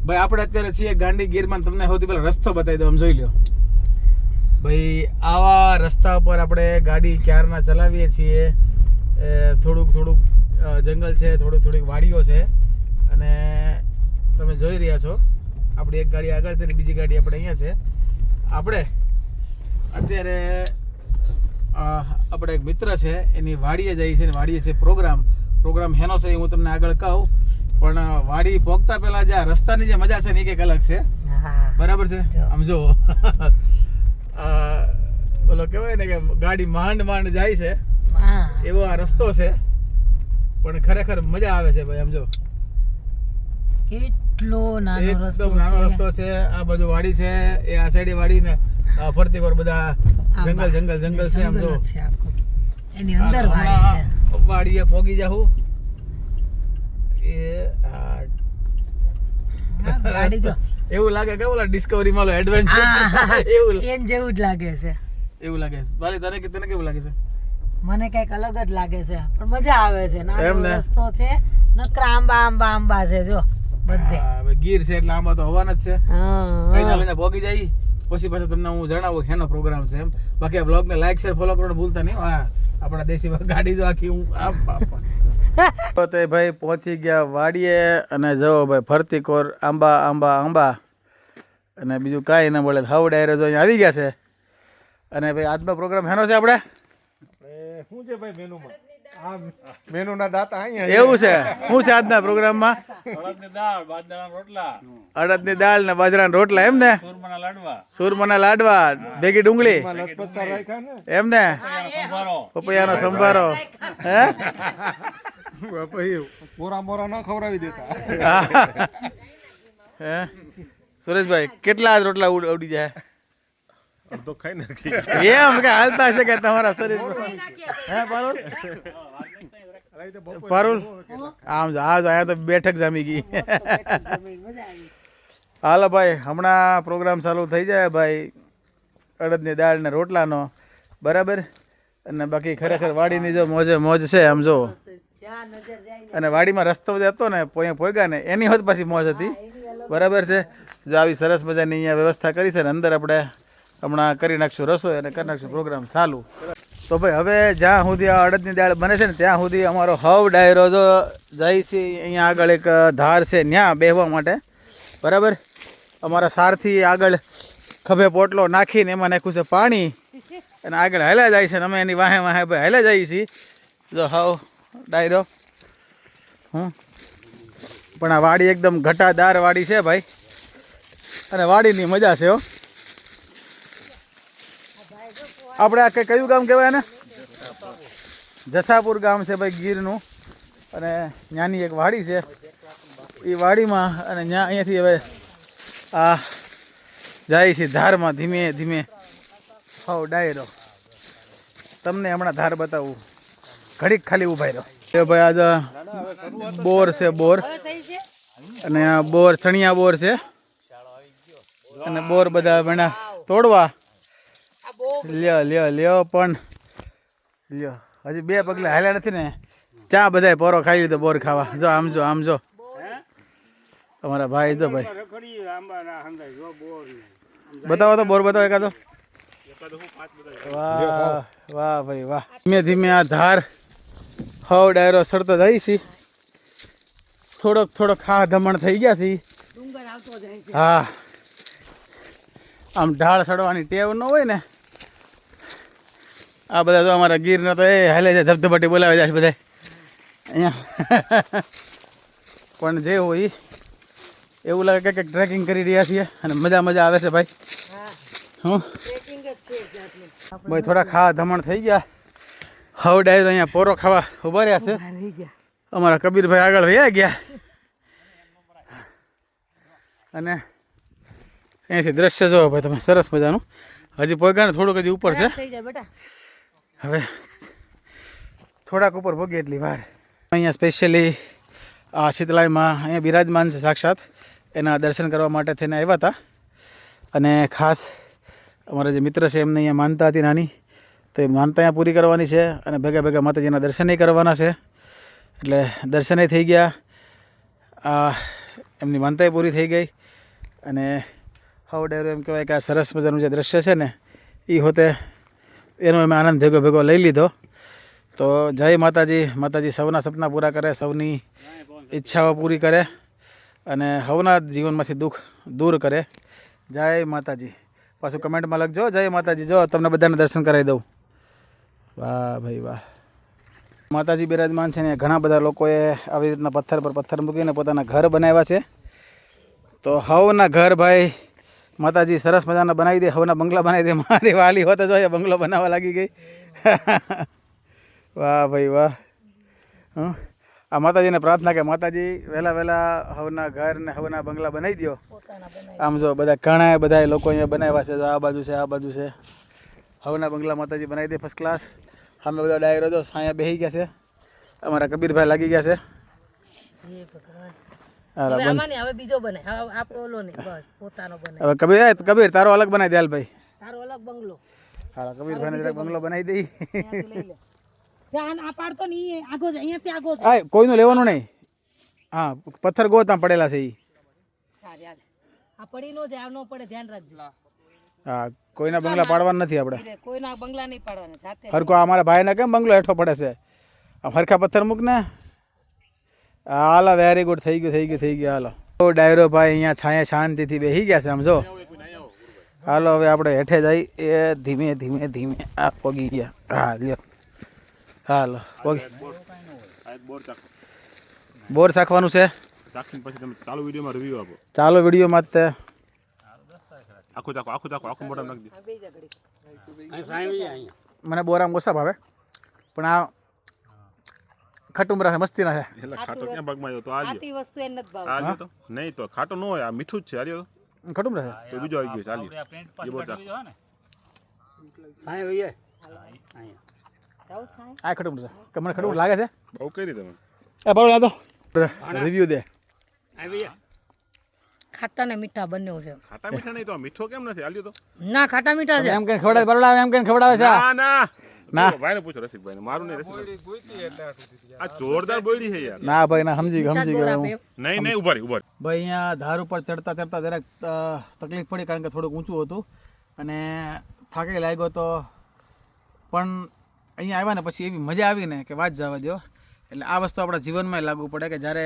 ભાઈ આપણે અત્યારે છીએ ગાંડી ગીરમાં. તમને સૌથી પહેલા રસ્તો બતાવી દઉં, આમ જોઈ લો ભાઈ. આવા રસ્તા ઉપર આપણે ગાડી ક્યારના ચલાવીએ છીએ. થોડુંક જંગલ છે, થોડીક વાડીઓ છે અને તમે જોઈ રહ્યા છો આપણી એક ગાડી આગળ છે ને બીજી ગાડી આપણે અહીંયા છે. આપણે અત્યારે આપણે એક મિત્ર છે એની વાડીએ જઈએ છીએ. વાડીએ છે પ્રોગ્રામ હેનો છે હું તમને આગળ કહું, પણ વાડી પહોંચતા પહેલા જે રસ્તાની જે મજા છે ને એ કંઈક અલગ છે. બરાબર છે. આમ જો ઓલો કહેવાય ને કે ગાડી માંડ જાય છે એવો આ રસ્તો છે, પણ ખરેખર મજા આવે છે ભાઈ. આમ જો કેટલો નાનો રસ્તો છે. આ બાજુ વાડી છે, એ આ સાઈડ વાડી ને ફરતી પર બધા જંગલ છે. આમ જો એની અંદર વાડી છે. વાડીએ પોગી જાઉં એ ગાડી જો એવું લાગે કે ઓલા ડિસ્કવરી માં એડવેન્ચર એવું એન જેવું જ લાગે છે. એવું લાગે બાલી તને કેવું લાગે છે? મને કઈક અલગ જ લાગે છે, પણ મજા આવે છે. નાનો રસ્તો છે, નકરા આંબા છે જો બધે. ગીર છે એટલે આંબા તો હોવાના જ છે. કઈ ના લઈને પોગી જાય પછી પાછું તમને હું જણાવું હેનો પ્રોગ્રામ છે એમ. બાકી આ બ્લોગ ને લાઈક શેર ફોલો કરવાનું ભૂલતા નહીં. આપણા દેશી ગાડી જો આખી હું તો ભાઈ પહોંચી ગયા વાડીએ અને જો ભાઈ ફરતી કોર આંબા અને બીજું કાંઈ ના બોલે. હાવ ડાયરો જો અહીંયા આવી ગયા છે. અને ભાઈ આજનો પ્રોગ્રામ હેનો છે આપણે શું છે ભાઈ મેનુમાં? મેનુના દાતા અહીંયા એવું છે. શું છે આજના પ્રોગ્રામમાં? અડદની દાળ ને બાજરાના રોટલા એમ ને? સુરમાના લાડવા ભેગી ડુંગળી એમ ને? પપૈયાનો સંભારો હે? મોરા ન ખવડાવી દેતા હે સુરેશભાઈ? કેટલા રોટલા ઉડી જાય? તો ખાઈ નાખી એમ કે હાલતા છે કે તમારા શરીર હે પારુલ? આમ આયા તો બેઠક જામી ગઈ. હાલો ભાઈ, હમણાં પ્રોગ્રામ ચાલુ થઈ જાય ભાઈ અડદની દાળ ને રોટલાનો. બરાબર. અને બાકી ખરેખર વાડીની જો મોજ છે. આમ જો અને વાડીમાં રસ્તો જે હતો ને પોયગા ને એની હોત પાછી મોજ હતી. બરાબર છે. જો આવી સરસ મજાની અહીંયા વ્યવસ્થા કરી છે ને અંદર આપણે હમણાં કરી નાખશું રસોઈ અને કરી નાખશું પ્રોગ્રામ ચાલુ. તો ભાઈ હવે જ્યાં સુધી આ અડદની દાળ બને છે ને ત્યાં સુધી અમારો હવ ડાયરો જો જાય છે. અહીંયા આગળ એક ધાર છે ત્યાં બેહવા માટે. બરાબર. અમારા સારથી આગળ ખભે પોટલો નાખીને એમાં નાખ્યું છે પાણી અને આગળ હાલ્યા જાય છે ને અમે એની વાહે ભાઈ હાલ્યા જઈએ છીએ. જો હવ ડાયરો પણ આ વાડી એકદમ ઘટાદાર વાડી છે ભાઈ અને વાડીની મજા છે હો. આપણે આ કયું ગામ કહેવાય ને? જસાપુર ગામ છે ભાઈ ગીરનું. અને ત્યાંની એક વાડી છે. એ વાડીમાં અને ત્યાં અહીંયાથી હવે આ જાય છે ધારમાં ધીમે ધીમે. હવ ડાયરો તમને હમણાં ધાર બતાવું. ઘડીક ખાલી ઉભા રહ્યો. એ ભાઈ આજે બોર છે બોર અને બોર ચણિયા બોર છે અને બોર બધા બના તોડવા લ્યો પણ લ્યો હજી 2 પગલા હાલ્યા નથી ને ચા બધાય પોરો ખાઈ લીધો બોર ખાવા. જો આમ જો તમારા ભાઈ જો ભાઈ બતાવો તો બોર બતાવો એકાદો. વાહ ભાઈ વાહ. ધીમે ધીમે આ ધાર હવ ડાયરો સરતો જાય છે. થોડોક ખા ધમણ થઈ ગયા છે. હા આમ ઢાળ ચડવાની ટેવ ન હોય ને. આ બધા તો અમારા ગીરના તો એ હાલે છે ધબધબાટી બોલાવે જાય બધા અહીંયા. પણ જે હોય એવું લાગે કે ટ્રેકિંગ કરી રહ્યા છીએ અને મજા આવે છે ભાઈ. ભાઈ થોડા ખા ધમણ થઈ ગયા. હવ ડાયરો અહીંયા પોરો ખાવા ઉભા રહ્યા છે. અમારા કબીરભાઈ આગળ વયા ગયા અને અહીંયાથી દ્રશ્ય જોવો ભાઈ તમે સરસ મજાનું. હજી પોગાને થોડુંક હજી ઉપર છે. હવે થોડાક ઉપર ભોગીએ એટલી વાર. અહીંયા સ્પેશિયલી આ શીતલાઈમાં અહીંયા બિરાજમાન છે સાક્ષાત. એના દર્શન કરવા માટે થઈને આવ્યા હતા અને ખાસ અમારા જે મિત્ર છે એમને અહીંયા માનતા હતી નાની, તો એ માનતા અહીંયા પૂરી કરવાની છે અને ભેગા માતાજીના દર્શનય કરવાના છે. એટલે દર્શનય થઈ ગયા. એમની માનતાએ પૂરી થઈ ગઈ અને હાવ ડાયરો એમ કહેવાય કે આ સરસ મજાનું જે દ્રશ્ય છે ને એ હોતે એનો અમે આનંદ ભેગો લઈ લીધો. તો જય માતાજી. માતાજી સૌના સપના પૂરા કરે, સૌની ઈચ્છાઓ પૂરી કરે અને સૌના જીવનમાંથી દુઃખ દૂર કરે. જય માતાજી. પાછું કમેન્ટમાં લખજો જય માતાજી. જો તમને બધાને દર્શન કરાવી દઉં. વાહ ભાઈ વાહ. માતાજી બિરાજમાન છે ને ઘણા બધા લોકોએ આવી રીતના પથ્થર પર પથ્થર મૂકીને પોતાના ઘર બનાવ્યા છે. તો હવના ઘર ભાઈ માતાજી સરસ મજાના બનાવી દે, હવના બંગલા બનાવી દે. મારી વાલી હોત જો એ બંગલો બનાવવા લાગી ગઈ. વાહ ભાઈ વાહ. આ માતાજીને પ્રાર્થના કે માતાજી વહેલા હવના ઘર ને હવના બંગલા બનાવી દો. આમ જો બધા ઘણા બધા લોકો અહીંયા બનાવ્યા છે. આ બાજુ છે, આ બાજુ છે. હવના બંગલા માતાજી બનાવી દે ફર્સ્ટ ક્લાસ. સામે બધા ડાયરો જો સાયા બેસી ગયા છે. અમારા કબીરભાઈ લાગી ગયા છે. હવે બીજો બને, આપણે ઓલો નહીં, બસ પોતાનો બને. હવે કબીર તારો અલગ બનાવી દે હાલ ભાઈ. તારો અલગ બંગલો. હા કબીરભાઈને જરાક બંગલો બનાવી દઈ. આ પાડતો નહીં, આગો જ અહીંયાથી આગો જ. હા કોઈનું લેવાનું નહીં. હા પથ્થર ગોતા પડેલા છે એ. આ પડી નો જાય, ન પડે ધ્યાન રાખજો. હા કોઈના બંગલા પાડવાના નથી આપણે. કોઈના બંગલા નહીં પાડવાના, જાતે. હરકો અમારા ભાઈના કેમ બંગલો હેઠો પડે છે. આમ હરખા પથ્થર મૂક ને. હાલો વેરી ગુડ. થઈ ગયું હાલો. ડાયરો ભાઈ અહીંયા છાયા શાંતિથી બેસી ગયા છે આમ જો. હાલો હવે આપણે હેઠે જઈ એ ધીમે આ પગી ગયા. હા લ્યો હાલો પગી. બોર ચાખવાનું છે. ચાલો વિડીયોમાં તે મને બોરામાં ઓછા ભાવે પણ આ ખટુમરા છે, મસ્તી ના છે. નહીં તો ખાટો ન હોય, આ મીઠું જ છે. ખટુમરા છે તો બીજો આવી ગયો. આ ખટુમરા છે. મને ખટુમરા લાગે છે. બહુ કરી તમે એ બરોબર તો રિવ્યુ દે. ખાટા ને મીઠા બંને છે. ખાટા મીઠા નહીં તો મીઠો કેમ નથી? આલ્યો તો ના ખાટા મીઠા છે. એમ કઈ ખવડાવે બરોબર, એમ કઈ ખવડાવે છે. ના ભાઈને પૂછો, રસિકભાઈને. મારું નહીં, રસિકભાઈ આ જોરદાર બોયડી છે યાર. ના ભાઈ ના સમજી ગયો હું. નહીં ઉભા રહી. ભાઈ અહીંયા ધાર ઉપર ચડતા જરાક તકલીફ પડી કારણ કે થોડુંક ઊંચું હતું અને થાકી લાગ્યો તો પણ અહીંયા આવ્યા ને પછી એવી મજા આવી ને કે વાત જવા દો. એટલે આ વસ્તુ આપણા જીવનમાં લાગુ પડે કે જ્યારે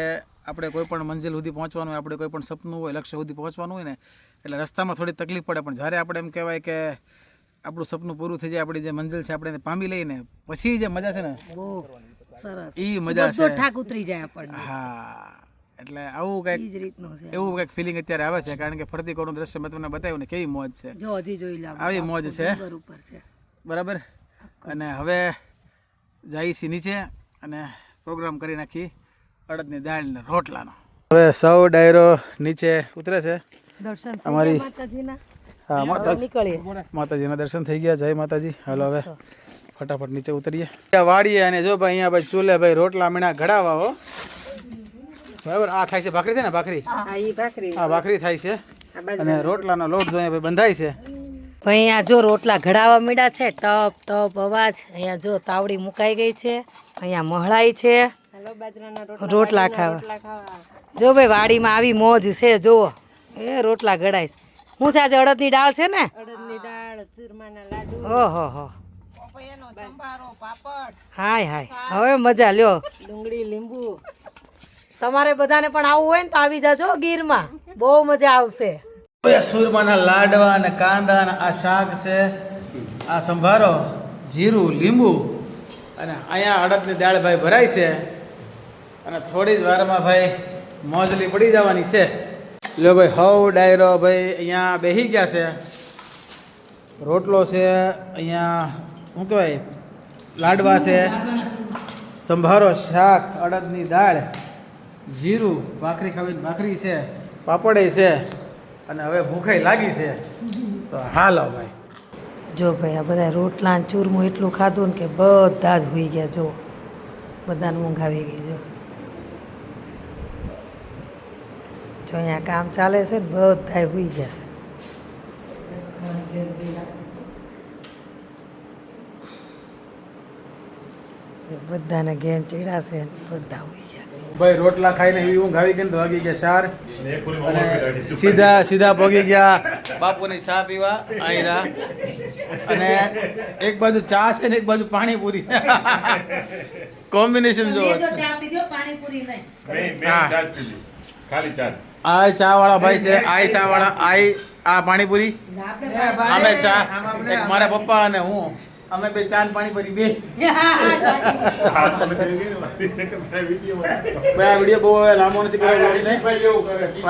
આપણે કોઈ પણ મંજિલ સુધી પહોંચવાનું હોય, આપણે કોઈ પણ સપનું હોય, લક્ષ્ય સુધી પહોંચવાનું હોય ને એટલે રસ્તામાં થોડી તકલીફ પડે પણ જ્યારે આપણે એમ કહેવાય કે આપણું સપનું પૂરું થઈ જાય, આપણી જે મંજિલ છે આપણે પામી લઈને પછી જે મજા છે ને બહુ સરસ, એ મજા છે. ઠાક ઉતરી જાય આપણને. હા એટલે આવું કંઈક એવું કંઈક ફિલિંગ અત્યારે આવે છે કારણ કે ફરતી કોનું દ્રશ્ય મેં તમને બતાવ્યું ને કેવી મોજ છે. જો હજી જોઈ લો, આવી મોજ છે બરાબર. અને હવે જઈએ છીએ નીચે અને પ્રોગ્રામ કરી નાખી અડદની દાળ ને રોટલાનો. હવે સૌ ડાયરો નીચે ઉતરે છે. અમારી હા માતાજીના દર્શન થઈ ગયા. જય માતાજી. હાલો હવે ફટાફટ નીચે ઉતરીએ વાડીએ અને જો ભાઈ અહીંયા ભાઈ ચૂલે ભાઈ રોટલા મીણા ઘડાવા હો બરાબર. આ થાય છે ભાખરી છે ને ભાખરી. હા ભાખરી થાય છે અને રોટલાનો લોટ જો અહીંયા ભાઈ બંધાય છે. અહીંયા જો રોટલા ઘડાવા મીડા છે, ટપ ટપ અવાજ. અહીંયા જો તાવડી મુકાઈ ગઈ છે, અહીંયા મહળાઈ છે રોટલા ખાવા. જો ભાઈ વાડીમાં આવી મોજ છે. જુઓ એ રોટલા ઘડાય છે. શું છે આજે? અડદની દાળ છે ને? ઓહો હો. હાય હવે મજા લ્યો. ડુંગળી લીંબુ. તમારે બધાને પણ આવવું હોય ને તો આવી જાજો ગીરમાં, બહુ મજા આવશે. સુરમાના લાડવા અને કાંદા અને આ શાક છે, આ સંભારો, જીરું, લીંબુ અને અહીંયા અડદની દાળ ભાઈ ભરાય છે અને થોડી જ વારમાં ભાઈ મોજલી પડી જવાની છે. લો ભાઈ હવ ડાયરો ભાઈ અહીંયા બેસી ગયા છે. રોટલો છે, અહીંયા શું કહેવાય લાડવા છે, સંભારો, શાક, અડદની દાળ, જીરું, ભાખરી ખાવીને ભાખરી છે, પાપડે છે અને હવે ભૂખાઈ લાગી છે તો હાલો ભાઈ. જો ભાઈ આ બધા રોટલા ચૂરમું એટલું ખાધું ને કે બધા જ હોઈ ગયા. જો બધાને ઊંઘ આવી ગઈ. જો અહીંયા કામ ચાલે છે ને બધા હોઈ ગયા છે. બધાને ઘેર ચડ્યા છે, બધા હોઈ ગયા. ભાઈ રોટલા ખાઈને એવી ઊંઘ આવી ગઈ ને તો વાગી ગયા 4 એક પૂરી અને મોબાઈલ કાઢી. સીધા પહોંચી ગયા બાપુની ચા પીવા આયરા અને એક બાજુ ચા છે ને એક બાજુ પાણીપુરી છે કોમ્બિનેશન જો ચા પીધો પાણીપુરી નહીં મેં હા. ચા જ પીધી. ખાલી ચા જ. આ ચા વાળા ભાઈ છે આ ચા વાળા આ પાણીપુરી અમે ચા એક મારા પપ્પા અને હું અમે બે ચા ને પાણીપુરી બે હા, તમે થઈ ગઈ ને વાત. વિડીયોમાં. ભાઈ આ વિડીયો બહુ હવે લાંબો નથી કર્યો vlog ને.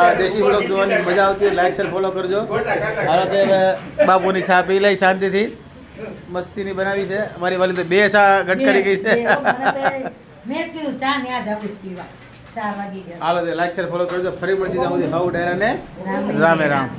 આ દેશી વ્લોગ જોવાની મજા આવતી હોય લાઈક શેર ફોલો કરજો હાલો તે હવે બાપુની ચા પી લઈ શાંતિથી મસ્તીની બનાવી છે અમારી વાલી તો બે ચા ગટ કરી ગઈ છે મેં જ કીધું ચા ન્યા જાગું પીવા 4 વાગી ગયા હાલો તે લાઈક શેર ફોલો કરજો ફરી મળશે ત્યાં સુધી હાઉ ડેરા ને રામે રામ